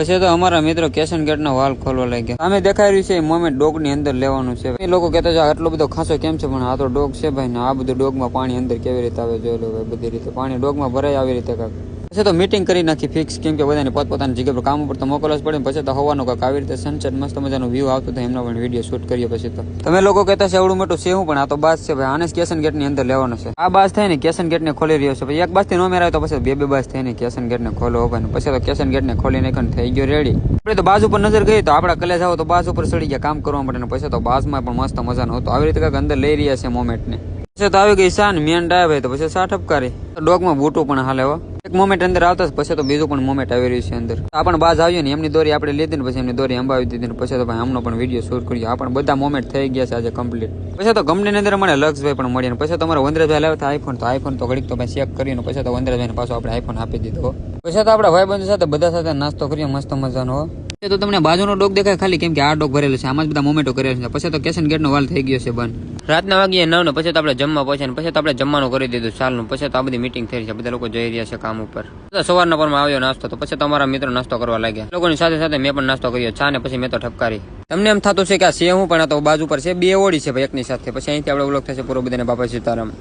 પછી તો અમારા મિત્રો કેશન ગેટ નો વાલ ખોલવા લાગ્યા. અમે દેખાઈ રહ્યું છે એ મોમેન્ટ ડોગ ની અંદર લેવાનું છે. એ લોકો કહેતા છે આટલો બધો ખાસો કેમ છે, પણ આ તો ડોગ છે ભાઈ ને. આ બધું ડોગ માં પાણી અંદર કેવી રીતે આવે જોઈ લો ભાઈ. બધી રીતે પાણી ડોગ માં ભરાય આવી રીતે કાંક. પછી તો મીટિંગ કરી નાખી ફિક્સ, કેમ કે બધાને પોતપોતાની જગ્યા પર કામ ઉપર તો મોકલવા જ પડે. પછી તો હવાનું કાંક આવી રીતે સનસેટ મસ્ત મજાનું વ્યૂ આવતું હતું, એમનો પણ વિડીયો શૂટ કરીએ. પછી તો તમે લોકો કહેતા છે એવડું મોટું સેવું, પણ આ તો બાસ છે ભાઈ. આને કેશન ગેટ ની અંદર લેવાનો છે. આ બાસ થાય ને કેશન ગેટ ને ખોલી રહ્યો છે. પછી એક બાસ થી નો મેરાય તો પછી બે બાસ થઈને કેશન ગેટ ને ખોલો ભાઈ. પછી તો કેશન ગેટ ને ખોલી નાખીને થઈ ગયો રેડી. આપણે તો બાજુ પર નજર ગઈ તો આપડા કલેજ આવો તો બાસ ઉપર ચડી ગયા કામ કરવા માટે. પછી તો બાસમાં પણ મસ્ત મજાનો હતો. આવી રીતે કાંઈક અંદર લઈ રહ્યા છે મોમેન્ટ ને. પછી તો આવી ગઈ શાન મેન ડાય ભાઈ. તો પછી સા ઠપકારી ડોગ માં બૂટું પણ હાલે હો. એક મોમેન્ટ અંદર આવતા પછી તો બીજું પણ મોમેન્ટ આવી રહ્યું છે અંદર. આપણ બાજ આવ્યો ને એમની દોરી આપણે લીધી ને પછી એમની દોરી અંબાવી દીધી ને પછી તો ભાઈ આમનો પણ વિડીયો શૂટ કર્યો. આ પણ બધા મોમેન્ટ થઈ ગયા છે આજે કમ્પ્લીટ. પછી તો કંપની ની અંદર મને લક્ષભાઈ પણ મળ્યા. પછી તમારે વંદરાજભાઈ લાવ્યા આઈફોન તો ઘડીક તો ભાઈ ચેક કરીને પછી તો વંદરાજભાઈ પાછો આપણે આઈફોન આપી દીધો. પછી તો આપણા ભાઈબંધો સાથે બધા સાથે નાસ્તો કરીએ મસ્ત મજાનો. તો તમને બાજુનો ડોગ દેખાય ખાલી, કેમ કે આ ડોગ ભરેલો છે. આમાં જ બધા મોમેન્ટો કરેલા છે. પછી તો કેશન ગેટ નો વાલ થઈ ગયો છે બંધ. રાતના વાગ્યે 9 ને પછી તો આપણે જમવા પહોંચ્યા ને પછી તો આપણે જમવાનું કરી દીધું ચાલનું. પછી તો આ બધી મીટિંગ થઈ છે, બધા લોકો જઈ રહ્યા છે કામ ઉપર. સવારના પરમાં આવ્યો નાસ્તો તો પછી તો અમારા મિત્રો નાસ્તો કરવા લાગ્યા. લોકોની સાથે સાથે મેં પણ નાસ્તો કર્યો. ચા ને પછી મેં તો ઠપકારી. તમને એમ થતું છે કે આ છે હું, પણ આ તો બાજુ પર છે બે ઓડી છે ભાઈ એકની સાથે. પછી અહીંથી આપણે વ્લોગ થશે પૂરો. બધાને બાપા સીતારામ.